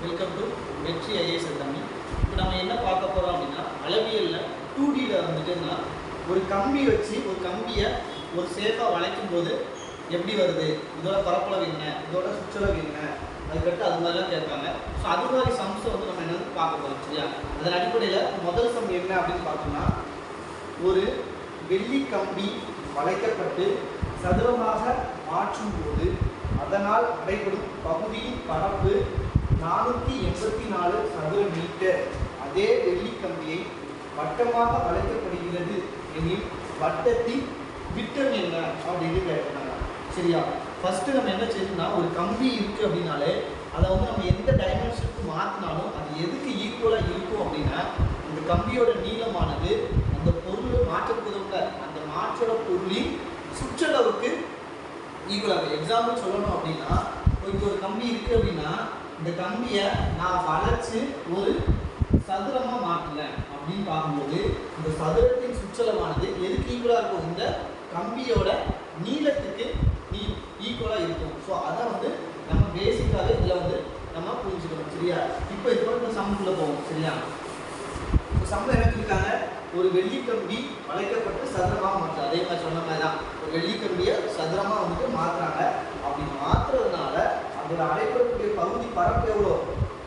Welcome to வெற்றி IAS academy. இப்போ நம்ம என்ன பார்க்க போகிறோம் அப்படின்னா, அளவியலில் 2Dயில் வந்துட்டுன்னா ஒரு கம்பி வச்சு ஒரு கம்பியை ஒரு சேஃபாக வளைக்கும் போது எப்படி வருது, இதோட பரப்பளவு என்ன, இதோட சுற்றளவு என்ன, அதுக்கடுத்து அது மாதிரிலாம் கேட்பாங்க. ஸோ அது மாதிரி சம்ஸை வந்து நம்ம என்ன பார்க்க போகிறோம், சரியா? அதன் அடிப்படையில் முதல் சம் என்ன அப்படின்னு பார்த்தோம்னா, ஒரு வெள்ளி கம்பி வளைக்கப்பட்டு சதுரமாக மாற்றும் போது அதனால் அடைபடும் பகுதியின் பரப்பு 484 சதுர மீட்டர். அதே வெள்ளி கம்பியை வட்டமாக வளைக்கப்படுகிறது எனில் வட்டத்தின் விட்டம் என்ன அப்படின்னு கேட்கிறாங்க, சரியா? ஃபர்ஸ்ட் நம்ம என்ன செய்யணும்னா, ஒரு கம்பி இருக்கு அப்படின்னாலே அதை வந்து நம்ம எந்த டைமென்ஷனுக்கு மாற்றினாலும் அது எதுக்கு ஈக்குவலாக இருக்கும் அப்படின்னா, அந்த கம்பியோட நீளமானது அந்த பொருள் மாற்றப்படுவதில்லை, அந்த மாற்றோட பொருளின் சுற்றளவுக்கு ஈக்குவலாக. எக்ஸாம்பிள் சொல்லணும் அப்படின்னா, இப்போ ஒரு கம்பி இருக்குது அப்படின்னா, இந்த கம்பியை நான் வளைச்சு ஒரு சதுரமாக மாற்றலை அப்படின்னு பார்க்கும்போது இந்த சதுரத்தின் சுற்றளவானது எதுக்கு ஈக்குவலாக இருக்கும், இந்த கம்பியோட நீளத்துக்கு ஈக்குவலாக இருக்கும். ஸோ அதை வந்து நம்ம பேசிக்காகவே இதில் வந்து நம்ம புரிஞ்சுக்கணும், சரியா? இப்போ இது வந்து சம்முக்குள்ளே போவோம், சரியா? சம்பளம் என்ன இருக்காங்க, ஒரு வெள்ளி கம்பி வளைக்கப்பட்டு சதுரமாக மாற்று. அதே மாதிரி சொன்ன மாதிரி தான், ஒரு வெள்ளி கம்பியை சதுரமாக வந்துட்டு மாற்றுறாங்க. அப்படி மாற்றுறதுனால அதோட அடைப்படக்கூடிய பகுதி பரப்பு எவ்வளோ,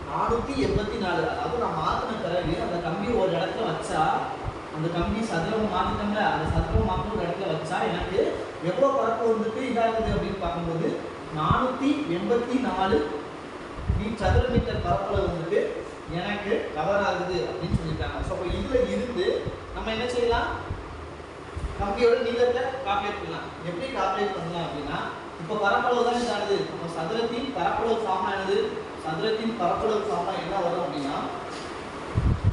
484. அதாவது நான் மாற்றின பிறகு அந்த கம்பியை ஒரு இடத்துல வச்சா, அந்த கம்பி சதுரம் மாற்றிட்டோம்ல, அந்த சதுரம் மாற்ற ஒரு இடத்துல வச்சா எனக்கு எவ்வளோ பரப்பு வந்துட்டு இதாகுது அப்படின்னு பார்க்கும்போது 484 சதுர மீட்டர் பரப்பளவு வந்துட்டு எனக்கு கவர் ஆகுது அப்படின்னு சொல்லியிருக்காங்க. ஸோ அப்போ இதில் இருந்து நம்ம என்ன செய்யலாம், கம்பியோட நீளத்தை கால்குலேட் பண்ணலாம். எப்படி கால்குலேட் பண்ணலாம் அப்படின்னா, இப்போ பரப்பளவு தான் இதானது, நம்ம சதுரத்தின் பரப்பளவு ஃபார்ம் ஆனது. சதுரத்தின் பரப்பளவு ஃபார்மா என்ன வரும் அப்படின்னா,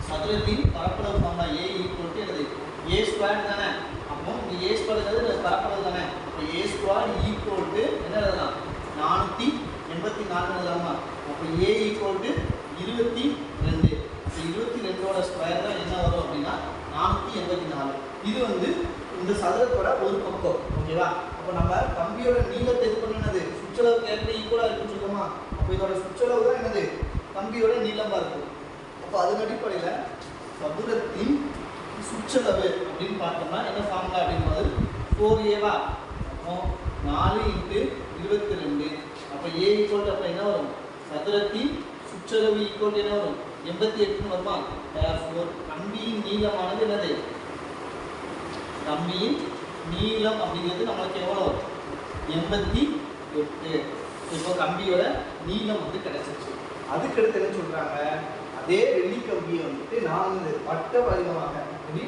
சதுரத்தின் பரப்பளவு pharma A equal to A square தானே. அப்போ இந்த A ஸ்கொயர் பரப்பளவு தானே. இப்போ A ஸ்கொயர் ஈக்குவல் டு என்ன எழுதலாம், 484 எழுதலாமா. அப்போ A ஈக்குவல் டு 22. 22ஓட ஸ்கொயர் தான் என்ன வரும் அப்படின்னா 484. இது வந்து இந்த சதுரத்தோட ஒரு பக்கம், ஓகேவா? அப்போ நம்ம கம்பியோட நீளத்தை இது பண்ணது சுற்றளவு ஏற்கனவே ஈக்குவலாக இருக்குன்னு சொல்லுவோமா. அப்போ இதோட சுற்றளவு தான் என்னது, கம்பியோட நீளமாக இருக்கும். அப்போ அதன் அடிப்படையில் சதுரத்தின் சுற்றளவு அப்படின்னு பார்த்தோம்னா என்ன ஃபார்முலா அப்படின்றது 4A. அப்போ 4 × 22. அப்போ A ஈக்குவல் டு அப்போ என்ன வரும், சதுரத்தின் சுற்றளவு ஈக்குவல் என்ன வரும், 88 வருமா. கம்பியின் நீளமானது என்னது, கம்பியின் நீளம் அப்படிங்கிறது நம்மளுக்கு எவ்வளோ, 88. இப்போ கம்பியோட நீளம் வந்து கிடைச்சிருச்சு. அதுக்கடுத்து என்ன சொல்றாங்க, அதே வெள்ளி கம்பியை வந்துட்டு நான் வட்ட வடிவமாக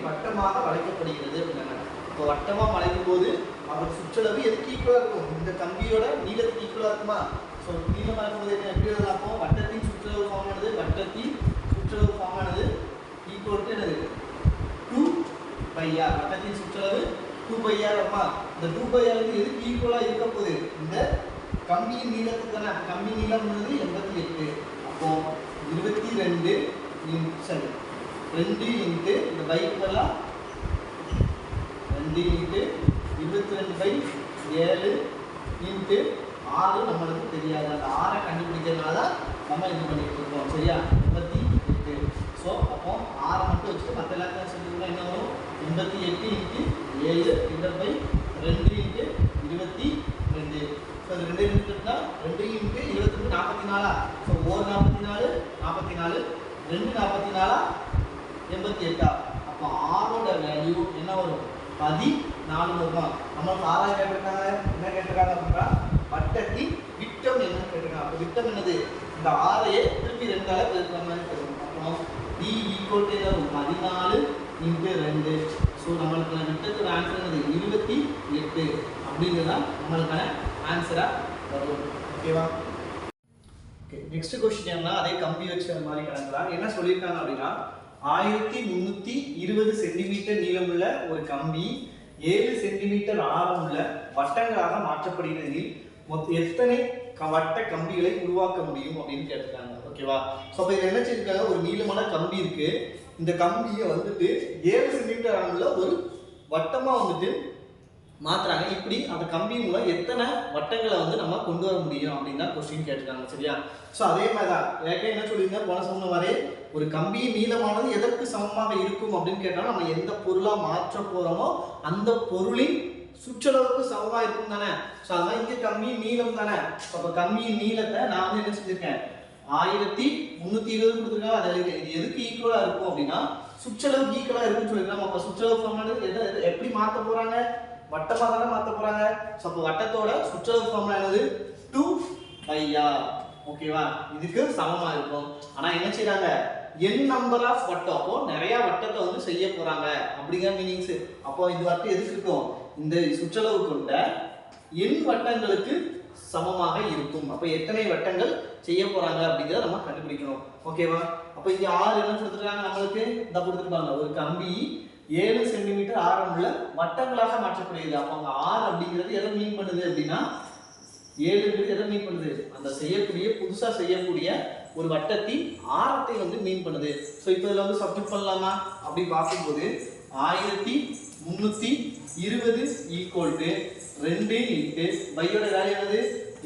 வட்டமாக வளைக்கப்படுகிறது அப்படின்னாங்க. இப்போ வட்டமாக வளைக்கும் போது அவர் சுற்றளவு எதுக்கு ஈக்குவலாக இருக்கும், இந்த கம்பியோட நீளத்துக்கு ஈக்குவலாக இருக்குமா. ஸோ நீளமாக இருக்கும்போது என்ன எப்படி எழுதலாம், அப்போ வட்டத்தின் சுற்றளவு ஃபார்ம் ஆனது, வட்டத்தின் சுற்றளவு ஃபார்ம் ஆனது ஈக்குவல் டு என்னது 2πr. வட்டத்தின் சுற்றளவு 2πr வருமா. இந்த 2πr வந்து எதுக்கு ஈக்குவலாக இருக்க போகுது, இந்த கம்பியின் நீளத்துக்கு தானே. கம்பி நீளம் வந்து 88. அப்போ 22 சரி 2 × இந்த பைக்கெல்லாம் 2 × 22/7 × 6 நம்மளுக்கு தெரியாது. அந்த 6 கண்டுபிடிக்கிறதுனால தான் நம்ம இது பண்ணிட்டு இருக்கோம், சரியா? 88. ஸோ அப்போ 6 மட்டும் வச்சுட்டு மற்ற எல்லாத்தையும் சொல்லிங்கன்னா என்ன வரும், 88 × 7 / 2 × 22. ஸோ அது 2 இருந்துட்டுனா 2 × 22 44. ஸோ 1 44 44 2 44 88. அப்போ 6ஓட வேல்யூ என்ன வரும், 14 வருமா. நம்மளுக்கு 6 கேட்டிருக்காங்க, என்ன கேட்டிருக்காங்க அப்படின்னா வட்டத்தின் விட்டம் என்னன்னு கேட்டிருக்காங்க. அப்போ விட்டம் என்னது, இந்த 6ஐயே திருப்பி 2ஆல் பெருக்கலாம்னு கேட்கணும். அப்புறம் D ஈக்குவல் டு 14 × 2. ஸோ நம்மளுக்கு விட்டத்தோட ஆன்சர் என்னது 28 அப்படிங்கிறதான் நம்மளுக்கான ஆன்சராக வரும், ஓகேவா? ஓகே, நெக்ஸ்ட் கொஸ்டின் என்ன, அதே கம்பி வச்ச மாதிரி கணக்குதான். என்ன சொல்லியிருக்காங்க அப்படின்னா, 1320 சென்டிமீட்டர் நீளமுள்ள ஒரு கம்பி 7 சென்டிமீட்டர் ஆழமுள்ள வட்டங்களாக மாற்றப்படுகிறது. மொத்தம் எத்தனை வட்ட கம்பிகளை உருவாக்க முடியும் அப்படின்னு கேட்டிருக்காங்க, ஓகேவா? ஸோ அப்போ இதில் என்ன செய்யிருக்காங்க, ஒரு நீளமான கம்பி இருக்கு. இந்த கம்பியை வந்துட்டு 7 சென்டிமீட்டர் ஆழமுள்ள ஒரு வட்டமாக வந்துட்டு மாத்துறாங்க. இப்படி அந்த கம்பி மூலம் எத்தனை வட்டங்களை வந்து நம்ம கொண்டு வர முடியும் அப்படின்னு தான் கொஸ்டின் கேட்டிருக்காங்க. சரியா? ஸோ அதே மாதிரி தான் ஏற்கனவே என்ன சொல்லியிருந்தேன், போன சொன்ன மாதிரி ஒரு கம்பியின் நீளமானது எதற்கு சமமாக இருக்கும் அப்படின்னு கேட்டாலும் நம்ம எந்த பொருளாக மாற்ற போகிறோமோ அந்த பொருளின் சுற்றளவுக்கு சமமாக இருக்கும் தானே. ஸோ அதெல்லாம் இங்கே கம்பியின் நீளம் தானே. அப்போ கம்பியின் நீளத்தை நான் வந்து என்ன செஞ்சிருக்கேன், 1320 கொடுத்துருக்காங்க. அதை இது எதுக்கு ஈக்குவலாக இருக்கும் அப்படின்னா சுற்றளவுக்கு ஈக்குவலாக இருக்குன்னு சொல்லியிருக்காங்க. அப்போ சுற்றளவு ஃபார்முலா எப்படி மாற்ற போகிறாங்க, வட்டமாக தானே மாற்ற போகிறாங்க. ஸோ அப்போ வட்டத்தோட சுற்றளவு ஃபார்முலா என்னது, 2πr. ஓகேவா? இதுக்கு சமமாக இருக்கும். ஆனால் என்ன செய்யறாங்க, n நம்பர் ஆஃப் வட்டம், அப்போ நிறைய வட்டத்தை வந்து செய்ய போறாங்க அப்படிங்கிற மீனிங்ஸ். அப்போ இந்த வட்டம் எதுக்கு இருக்கும், இந்த சுற்றளவு கொண்ட n வட்டங்களுக்கு சமமாக இருக்கும். அப்போ எத்தனை வட்டங்கள் செய்ய போறாங்க அப்படிங்கிறத நம்ம கண்டுபிடிக்கணும். ஓகேவா? அப்போ இங்க r என்ன கொடுத்துருக்காங்க நம்மளுக்கு, இந்த கொடுத்துருப்பாங்க ஒரு கம்பி 7 சென்டிமீட்டர் ஆரம் உள்ள வட்டங்களாக மாற்றப்படுகிறது. அப்போ அங்க r அப்படிங்கிறது எதை மீன் பண்ணுது அப்படின்னா 7 எதை மீன் பண்ணுது, அந்த செய்யக்கூடிய புதுசா செய்யக்கூடிய ஒரு வட்டத்தின் ஆரத்தை வந்து மீன் பண்ணுது. ஸோ இப்போ இதில் வந்து சப்மிட் பண்ணலாமா அப்படி பார்க்கும்போது 1320 ஈக்குவல் டு 2 இன்ட்டு பையோட வேல்யூ என்னது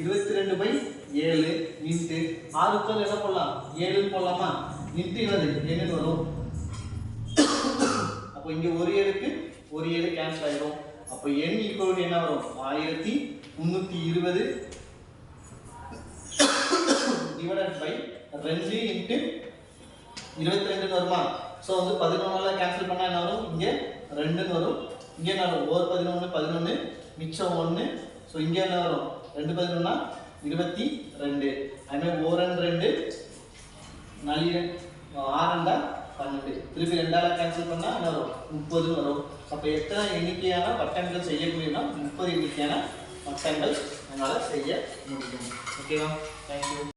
22/7 இன்ட்டு 6 என்ன போடலாம் 7 போடலாமா, இன்ட்டு என்னன்னு வரும். அப்போ இங்கே ஒரு 7க்கு ஒரு 7 கேன்சல் ஆயிடும். அப்போ n ஈக்குவல் என்ன வரும் 1320 divided by 2 into 22 வருமா. ஸோ வந்து 11 கேன்சல் பண்ணா என்ன வரும், இங்கே 2 வரும், இங்கே என்ன வரும், ஒரு 11 11 மிச்சம் 1. ஸோ இங்கே என்ன வரும் 2 11 22. அதுமாதிரி ஓரன் 2 4 6 12, திருப்பி 2 கேன்சல் பண்ணா என்ன வரும் 30 வரும். அப்போ எத்தனை எண்ணிக்கையான வட்டங்கள் செய்யக்கூடியனா 30 எண்ணிக்கையான வட்டங்கள் என்னால் செய்ய முடியும். ஓகேவா? தேங்க்யூ.